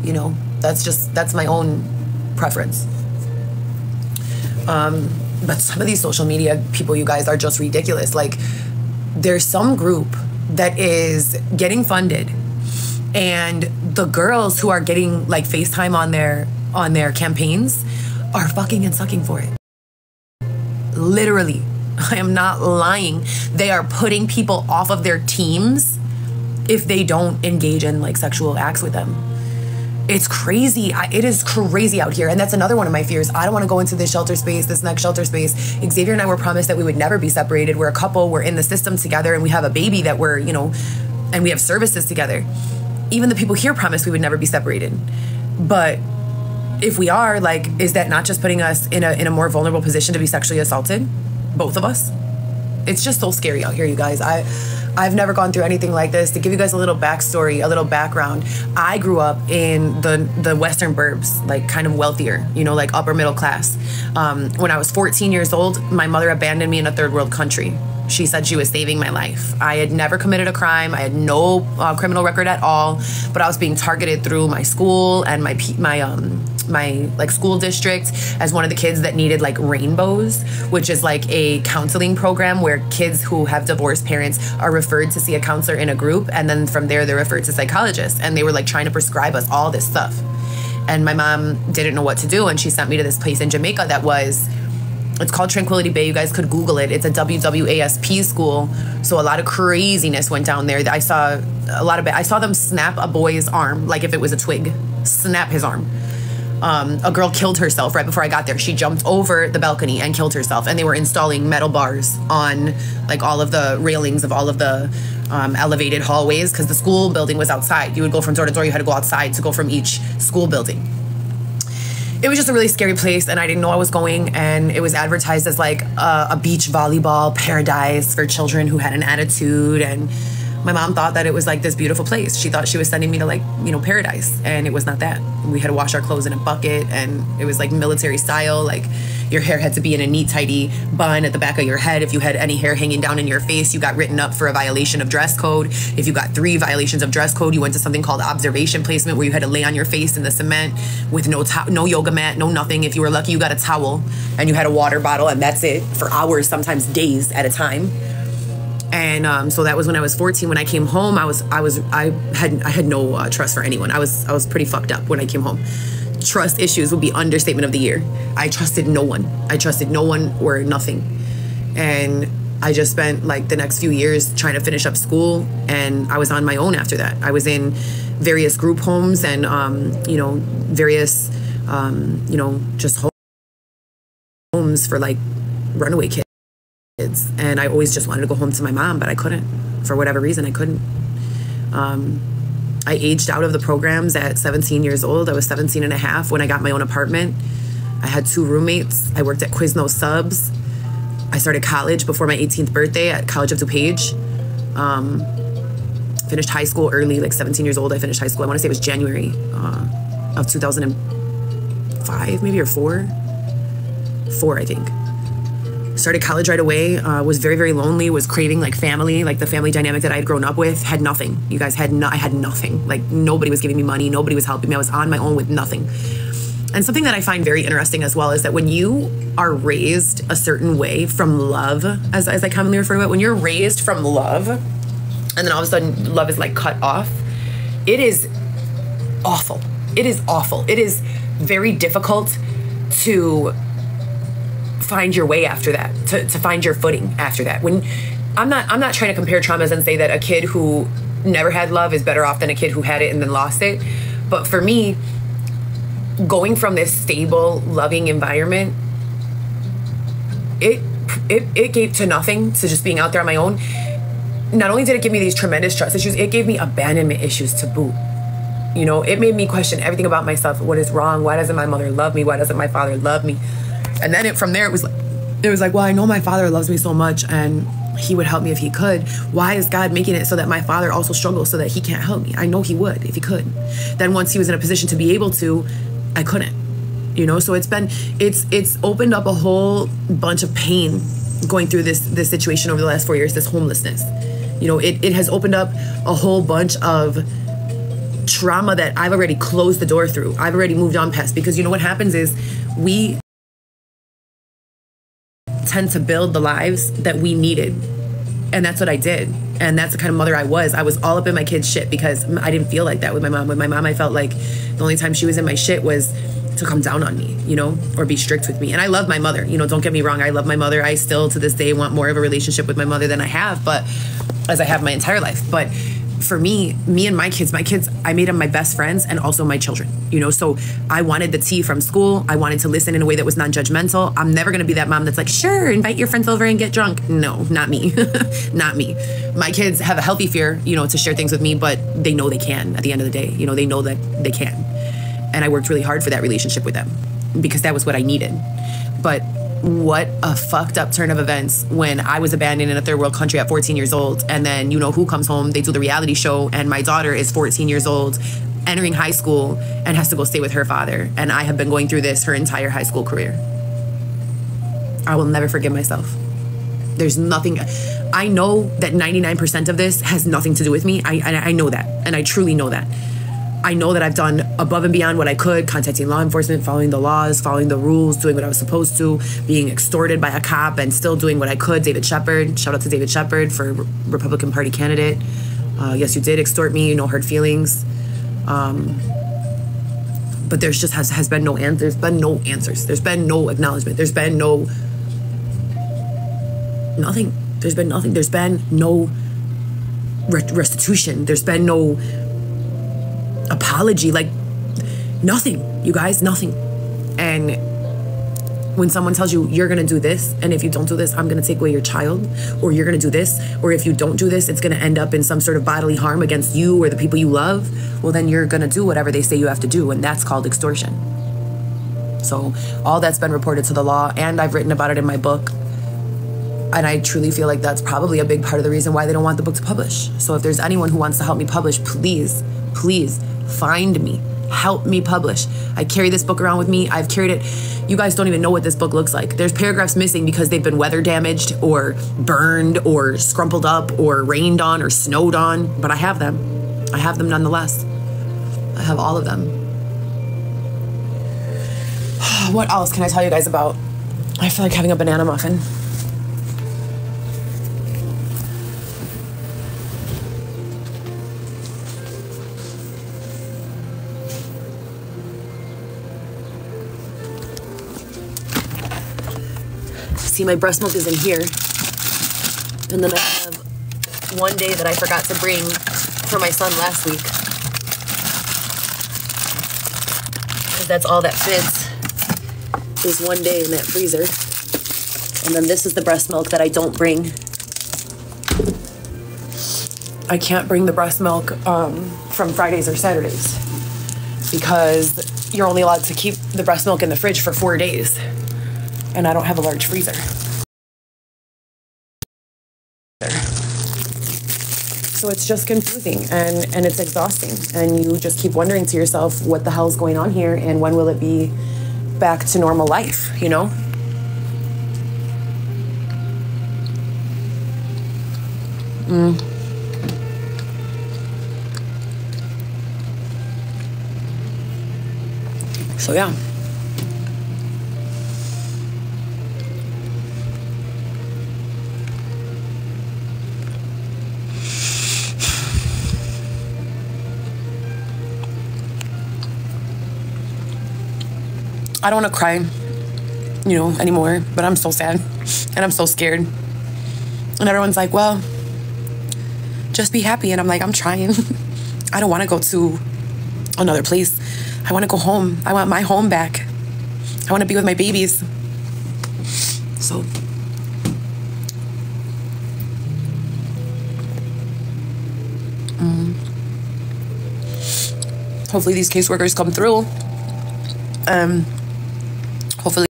you know, that's my own preference. But some of these social media people, you guys, are just ridiculous. Like, there's some group that is getting funded, and the girls who are getting like FaceTime on their campaigns are fucking and sucking for it. Literally, I am not lying. They are putting people off of their teams if they don't engage in like sexual acts with them. It's crazy. It is crazy out here. And that's another one of my fears. I don't want to go into this shelter space, this next shelter space. Xavier and I were promised that we would never be separated. We're a couple. We're in the system together, and we have a baby that we're, you know, and we have services together. Even the people here promised we would never be separated. But if we are, like, is that not just putting us in a more vulnerable position to be sexually assaulted? Both of us? It's just so scary out here, you guys. I've never gone through anything like this. To give you guys a little backstory, a little background, I grew up in the Western burbs, like kind of wealthier, you know, like upper middle class. When I was 14 years old, my mother abandoned me in a third world country. She said she was saving my life. I had never committed a crime. I had no criminal record at all, but I was being targeted through my school and my like school district as one of the kids that needed like Rainbows, which is like a counseling program where kids who have divorced parents are referred to see a counselor in a group, and then from there they're referred to psychologists, and they were like trying to prescribe us all this stuff. And my mom didn't know what to do, and she sent me to this place in Jamaica that was, it's called Tranquility Bay. You guys could Google it. It's a WWASP school. So a lot of craziness went down there. I saw I saw them snap a boy's arm, like if it was a twig, snap his arm. A girl killed herself right before I got there. She jumped over the balcony and killed herself. And they were installing metal bars on like all of the railings of all of the elevated hallways, because the school building was outside. You would go from door to door. You had to go outside to go from each school building. It was just a really scary place, and I didn't know I was going, and it was advertised as like a beach volleyball paradise for children who had an attitude, and my mom thought that it was like this beautiful place. She thought she was sending me to like, you know, paradise, and it was not that. We had to wash our clothes in a bucket, and it was like military style. Like, your hair had to be in a neat, tidy bun at the back of your head. If you had any hair hanging down in your face, you got written up for a violation of dress code. If you got 3 violations of dress code, you went to something called observation placement, where you had to lay on your face in the cement with no yoga mat, no nothing. If you were lucky, you got a towel, and you had a water bottle, and that's it, for hours, sometimes days at a time. And so that was when I was 14. When I came home, I had no trust for anyone. I was pretty fucked up when I came home. Trust issues would be understatement of the year. I trusted no one. I trusted no one or nothing. And I just spent like the next few years trying to finish up school, and I was on my own after that. I was in various group homes and you know, various you know, just homes for like runaway kids. And I always just wanted to go home to my mom, but I couldn't. For whatever reason, I couldn't. I aged out of the programs at 17 years old. I was 17 and a half when I got my own apartment. I had 2 roommates. I worked at Quiznos Subs. I started college before my 18th birthday at College of DuPage. Finished high school early, like 17 years old. I finished high school. I want to say it was January of 2005, maybe, or 4, I think. Started college right away, was very, very lonely, was craving like family, like the family dynamic that I had grown up with. Had nothing. You guys, I had nothing. Like, nobody was giving me money. Nobody was helping me. I was on my own with nothing. And something that I find very interesting as well is that when you are raised a certain way from love, as I commonly refer to it, when you're raised from love, and then all of a sudden love is like cut off, it is awful. It is awful. It is very difficult to find your way after that, to find your footing after that. When I'm not trying to compare traumas and say that a kid who never had love is better off than a kid who had it and then lost it. But for me, going from this stable, loving environment, it gave to nothing, to just being out there on my own. Not only did it give me these tremendous trust issues, it gave me abandonment issues to boot. You know, it made me question everything about myself. What is wrong? Why doesn't my mother love me? Why doesn't my father love me? And then from there, it was like, well, I know my father loves me so much, and he would help me if he could. Why is God making it so that my father also struggles so that he can't help me? I know he would if he could. Then once he was in a position to be able to, I couldn't. You know, so it's opened up a whole bunch of pain going through this situation over the last 4 years, this homelessness. You know, it has opened up a whole bunch of trauma that I've already closed the door through. I've already moved on past, because you know what happens is we tend to build the lives that we needed. And that's what I did. And that's the kind of mother I was. I was all up in my kids' shit because I didn't feel like that with my mom. With my mom, I felt like the only time she was in my shit was to come down on me, you know, or be strict with me. And I love my mother, you know, don't get me wrong. I love my mother. I still to this day want more of a relationship with my mother than I have, but as I have my entire life. But for me and my kids, I made them my best friends and also my children, you know? So I wanted the tea from school. I wanted to listen in a way that was non-judgmental. I'm never going to be that mom that's like, sure, invite your friends over and get drunk. No, not me. Not me. My kids have a healthy fear, you know, to share things with me, but they know they can at the end of the day. You know, they know that they can. And I worked really hard for that relationship with them because that was what I needed. But what a fucked up turn of events when I was abandoned in a third world country at 14 years old. And then, you know, who comes home? They do the reality show. And my daughter is 14 years old, entering high school, and has to go stay with her father. And I have been going through this her entire high school career. I will never forgive myself. There's nothing. I know that 99% of this has nothing to do with me. I know that. And I truly know that. I know that I've done above and beyond what I could, contacting law enforcement, following the laws, following the rules, doing what I was supposed to, being extorted by a cop and still doing what I could. David Shepard, shout out to David Shepard for Republican Party candidate. Yes, you did extort me, you know, hurt feelings. But there's just has been no answers. There's been no answers. There's been no acknowledgement. There's been no nothing. There's been nothing. There's been no restitution. There's been no apology, like nothing, you guys, nothing. And when someone tells you you're gonna do this, and if you don't do this, I'm gonna take away your child, or you're gonna do this, or if you don't do this, it's gonna end up in some sort of bodily harm against you or the people you love, well, then you're gonna do whatever they say you have to do, and that's called extortion. So all that's been reported to the law, and I've written about it in my book. And I truly feel like that's probably a big part of the reason why they don't want the book to publish. So if there's anyone who wants to help me publish, please, please find me. Help me publish. I carry this book around with me. I've carried it. You guys don't even know what this book looks like. There's paragraphs missing because they've been weather damaged or burned or scrumpled up or rained on or snowed on. But I have them. I have them nonetheless. I have all of them. What else can I tell you guys about? I feel like having a banana muffin. See, my breast milk is in here. And then I have one day that I forgot to bring for my son last week. Because that's all that fits. Is one day in that freezer. And then this is the breast milk that I don't bring. I can't bring the breast milk from Fridays or Saturdays. Because you're only allowed to keep the breast milk in the fridge for 4 days. And I don't have a large freezer. So it's just confusing and it's exhausting. And you just keep wondering to yourself, what the hell's going on here? And when will it be back to normal life, you know? So yeah. I don't want to cry, you know, anymore, but I'm so sad and I'm so scared. And everyone's like, well, just be happy. And I'm like, I'm trying. I don't want to go to another place. I want to go home. I want my home back. I want to be with my babies. So. Hopefully these caseworkers come through. Hopefully